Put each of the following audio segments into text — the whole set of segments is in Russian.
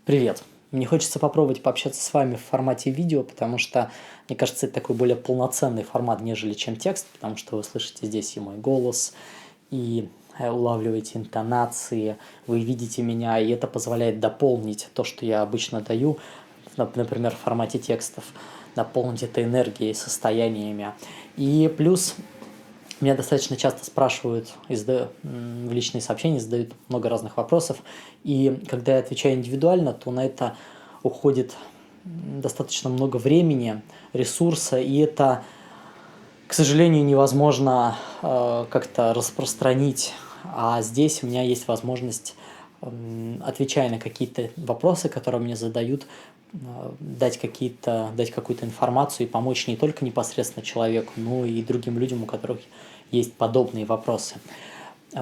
Привет! Мне хочется попробовать пообщаться с вами в формате видео, потому что, мне кажется, это такой более полноценный формат, нежели чем текст, потому что вы слышите здесь и мой голос, и улавливаете интонации, вы видите меня, и это позволяет дополнить то, что я обычно даю, например, в формате текстов, дополнить это энергией, состояниями. И плюс меня достаточно часто спрашивают в личные сообщения, задают много разных вопросов, и когда я отвечаю индивидуально, то на это уходит достаточно много времени, ресурса, и это, к сожалению, невозможно как-то распространить. А здесь у меня есть возможность, отвечая на какие-то вопросы, которые мне задают, дать какую-то информацию и помочь не только непосредственно человеку, но и другим людям, у которых есть подобные вопросы.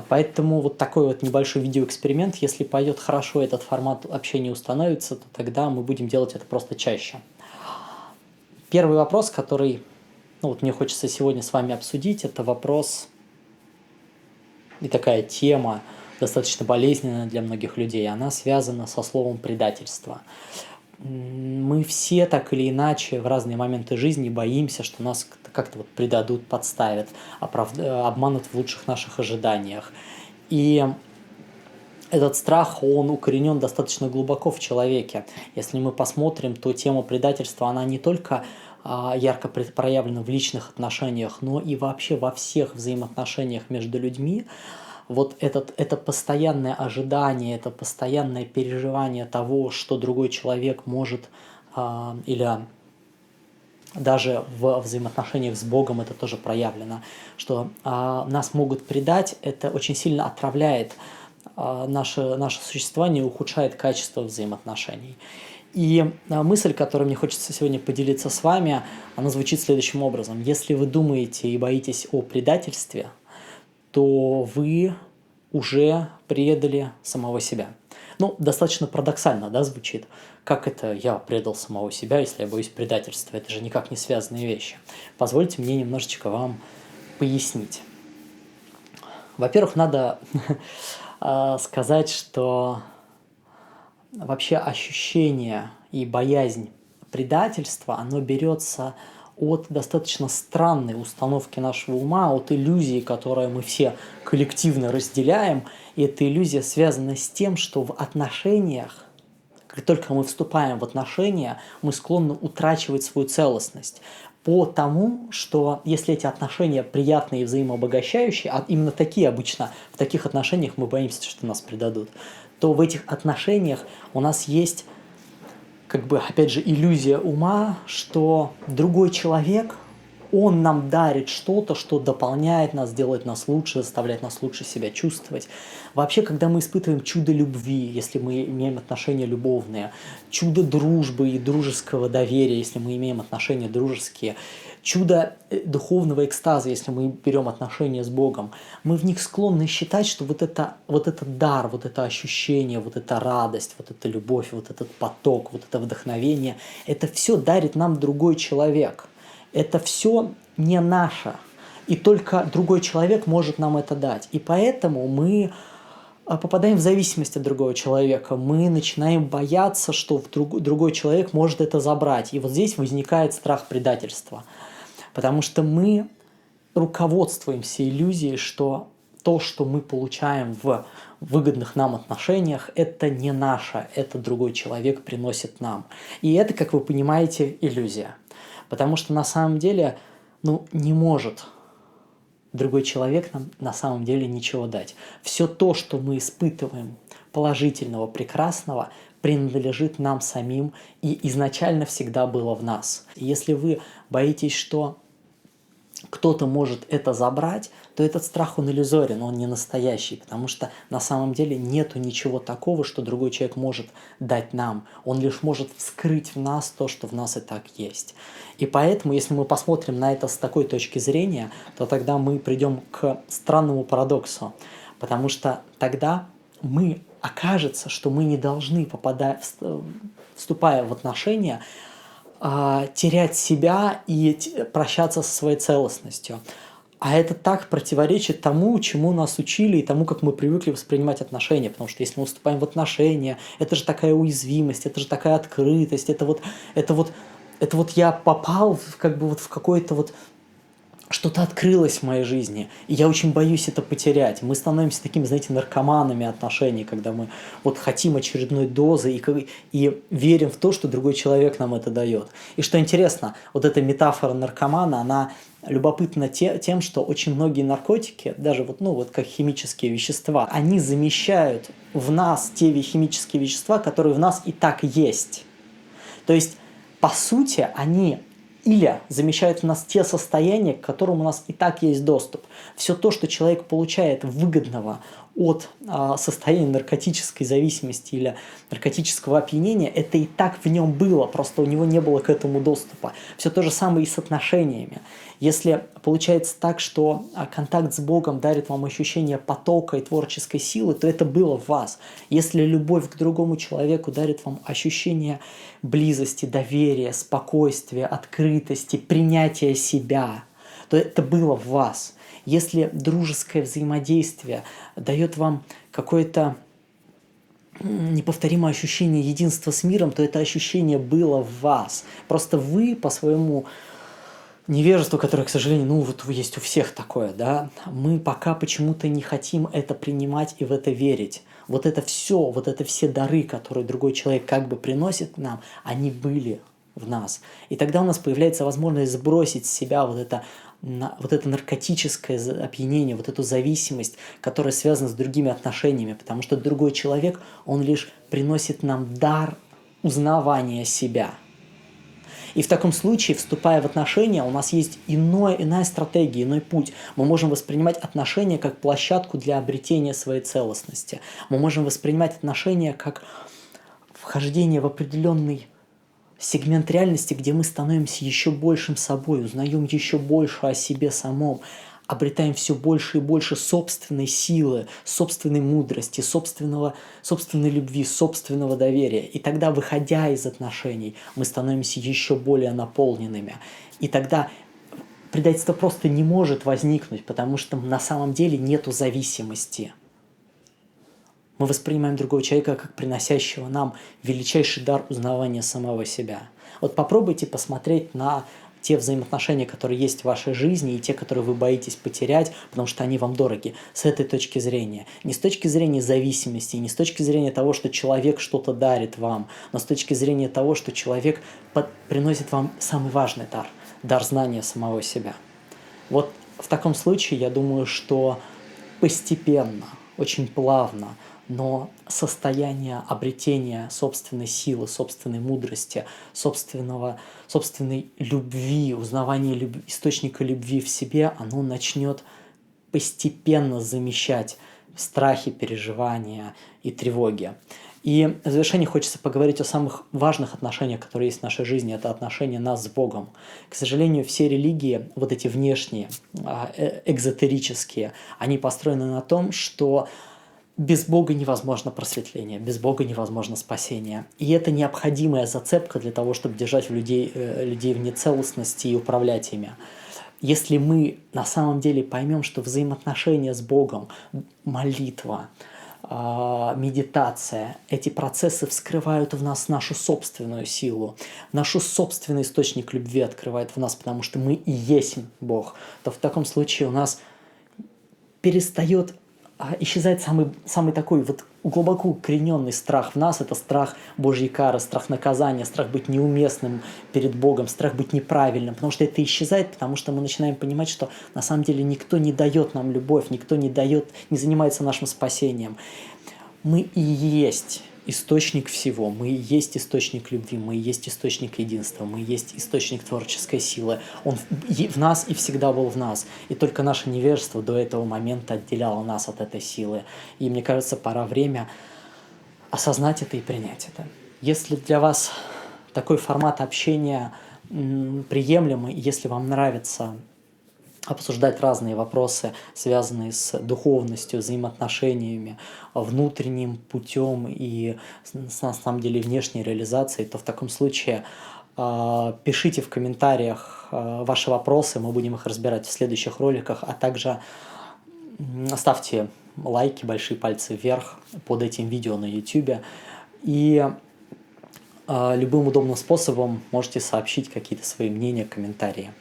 Поэтому вот такой вот небольшой видеоэксперимент. Если пойдет хорошо, этот формат общения установится, то тогда мы будем делать это просто чаще. Первый вопрос, который мне хочется сегодня с вами обсудить, это вопрос и такая тема, достаточно болезненная для многих людей. Она связана со словом «предательство». Мы все так или иначе в разные моменты жизни боимся, что нас как-то предадут, подставят, обманут в лучших наших ожиданиях. И этот страх, он укоренен достаточно глубоко в человеке. Если мы посмотрим, то тема предательства, она не только ярко проявлена в личных отношениях, но и вообще во всех взаимоотношениях между людьми. Вот это постоянное ожидание, это постоянное переживание того, что другой человек может, или даже в взаимоотношениях с Богом это тоже проявлено, что нас могут предать, это очень сильно отравляет наше существование, ухудшает качество взаимоотношений. И мысль, которой мне хочется сегодня поделиться с вами, она звучит следующим образом. Если вы думаете и боитесь о предательстве, то вы уже предали самого себя. Достаточно парадоксально, да, звучит. Как это я предал самого себя, если я боюсь предательства? Это же никак не связанные вещи. Позвольте мне немножечко вам пояснить. Во-первых, надо сказать, что вообще ощущение и боязнь предательства, оно берется от достаточно странной установки нашего ума, от иллюзии, которую мы все коллективно разделяем. И эта иллюзия связана с тем, что в отношениях, как только мы вступаем в отношения, мы склонны утрачивать свою целостность. Потому что если эти отношения приятные и взаимообогащающие, а именно такие обычно, в таких отношениях мы боимся, что нас предадут, то в этих отношениях у нас есть опять же, иллюзия ума, что другой человек, он нам дарит что-то, что дополняет нас, делает нас лучше, заставляет нас лучше себя чувствовать. Вообще, когда мы испытываем чудо любви, если мы имеем отношения любовные, чудо дружбы и дружеского доверия, если мы имеем отношения дружеские, чудо духовного экстаза, если мы берем отношения с Богом, мы в них склонны считать, что вот этот дар, вот это ощущение, вот эта радость, вот эта любовь, вот этот поток, вот это вдохновение, это все дарит нам другой человек. Это все не наше, и только другой человек может нам это дать. И поэтому мы попадаем в зависимость от другого человека, мы начинаем бояться, что другой человек может это забрать. И вот здесь возникает страх предательства, потому что мы руководствуемся иллюзией, что то, что мы получаем в выгодных нам отношениях, это не наше, это другой человек приносит нам. И это, как вы понимаете, иллюзия. Потому что на самом деле, не может другой человек нам на самом деле ничего дать. Все то, что мы испытываем положительного, прекрасного, принадлежит нам самим и изначально всегда было в нас. И если вы боитесь, что кто-то может это забрать, то этот страх, он иллюзорен, он не настоящий, потому что на самом деле нету ничего такого, что другой человек может дать нам. Он лишь может вскрыть в нас то, что в нас и так есть. И поэтому, если мы посмотрим на это с такой точки зрения, то тогда мы придем к странному парадоксу, потому что тогда окажется, что мы не должны, вступая в отношения, терять себя и прощаться со своей целостностью. А это так противоречит тому, чему нас учили, и тому, как мы привыкли воспринимать отношения. Потому что если мы вступаем в отношения, это же такая уязвимость, это же такая открытость, это вот, это вот я попал как бы вот в какой-то вот что-то открылось в моей жизни, и я очень боюсь это потерять. Мы становимся такими, знаете, наркоманами отношений, когда мы вот хотим очередной дозы и верим в то, что другой человек нам это дает. И что интересно, вот эта метафора наркомана, она любопытна тем, что очень многие наркотики, даже вот, ну, вот как химические вещества, они замещают в нас те химические вещества, которые в нас и так есть. То есть, по сути, они или замещают в нас те состояния, к которым у нас и так есть доступ. Все то, что человек получает выгодного от состояния наркотической зависимости или наркотического опьянения, это и так в нем было, просто у него не было к этому доступа. Все то же самое и с отношениями. Если получается так, что контакт с Богом дарит вам ощущение потока и творческой силы, то это было в вас. Если любовь к другому человеку дарит вам ощущение близости, доверия, спокойствия, открытости, принятия себя, то это было в вас. Если дружеское взаимодействие дает вам какое-то неповторимое ощущение единства с миром, то это ощущение было в вас. Просто вы по своему невежество, которое, к сожалению, ну вот есть у всех такое, да, мы пока почему-то не хотим это принимать и в это верить. Вот это все дары, которые другой человек как бы приносит нам, они были в нас. И тогда у нас появляется возможность сбросить с себя вот это наркотическое опьянение, вот эту зависимость, которая связана с другими отношениями, потому что другой человек, он лишь приносит нам дар узнавания себя. И в таком случае, вступая в отношения, у нас есть иная стратегия, иной путь. Мы можем воспринимать отношения как площадку для обретения своей целостности. Мы можем воспринимать отношения как вхождение в определенный сегмент реальности, где мы становимся еще большим собой, узнаем еще больше о себе самом, обретаем все больше и больше собственной силы, собственной мудрости, собственной любви, собственного доверия. И тогда, выходя из отношений, мы становимся еще более наполненными. И тогда предательство просто не может возникнуть, потому что на самом деле нету зависимости. Мы воспринимаем другого человека как приносящего нам величайший дар узнавания самого себя. Вот попробуйте посмотреть на те взаимоотношения, которые есть в вашей жизни, и те, которые вы боитесь потерять, потому что они вам дороги, с этой точки зрения. Не с точки зрения зависимости, не с точки зрения того, что человек что-то дарит вам, но с точки зрения того, что человек приносит вам самый важный дар – дар знания самого себя. Вот в таком случае, я думаю, что постепенно, очень плавно, но состояние обретения собственной силы, собственной мудрости, собственной любви, узнавания источника любви в себе, оно начнет постепенно замещать страхи, переживания и тревоги. И в завершении хочется поговорить о самых важных отношениях, которые есть в нашей жизни. Это отношения нас с Богом. К сожалению, все религии, вот эти внешние, экзотерические, они построены на том, что без Бога невозможно просветление, без Бога невозможно спасение. И это необходимая зацепка для того, чтобы держать людей в нецелостности и управлять ими. Если мы на самом деле поймем, что взаимоотношения с Богом, молитва, медитация, эти процессы вскрывают в нас нашу собственную силу, наш собственный источник любви открывает в нас, потому что мы и есть Бог, то в таком случае у нас перестает исчезает самый такой вот глубоко укорененный страх в нас. Это страх Божьей кары, страх наказания, страх быть неуместным перед Богом, страх быть неправильным. Потому что это исчезает, потому что мы начинаем понимать, что на самом деле никто не дает нам любовь, никто не занимается нашим спасением. Мы и есть источник всего, мы и есть источник любви, мы и есть источник единства, мы и есть источник творческой силы. Он в нас и всегда был в нас. И только наше невежество до этого момента отделяло нас от этой силы. И мне кажется, пора время осознать это и принять это. Если для вас такой формат общения приемлемый, если вам нравится обсуждать разные вопросы, связанные с духовностью, взаимоотношениями, внутренним путем и, на самом деле, внешней реализацией, то в таком случае Пишите в комментариях ваши вопросы, мы будем их разбирать в следующих роликах, а также ставьте лайки, большие пальцы вверх под этим видео на YouTube. И любым удобным способом можете сообщить какие-то свои мнения, комментарии.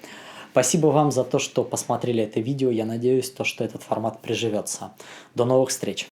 Спасибо вам за то, что посмотрели это видео. Я надеюсь, что этот формат приживется. До новых встреч!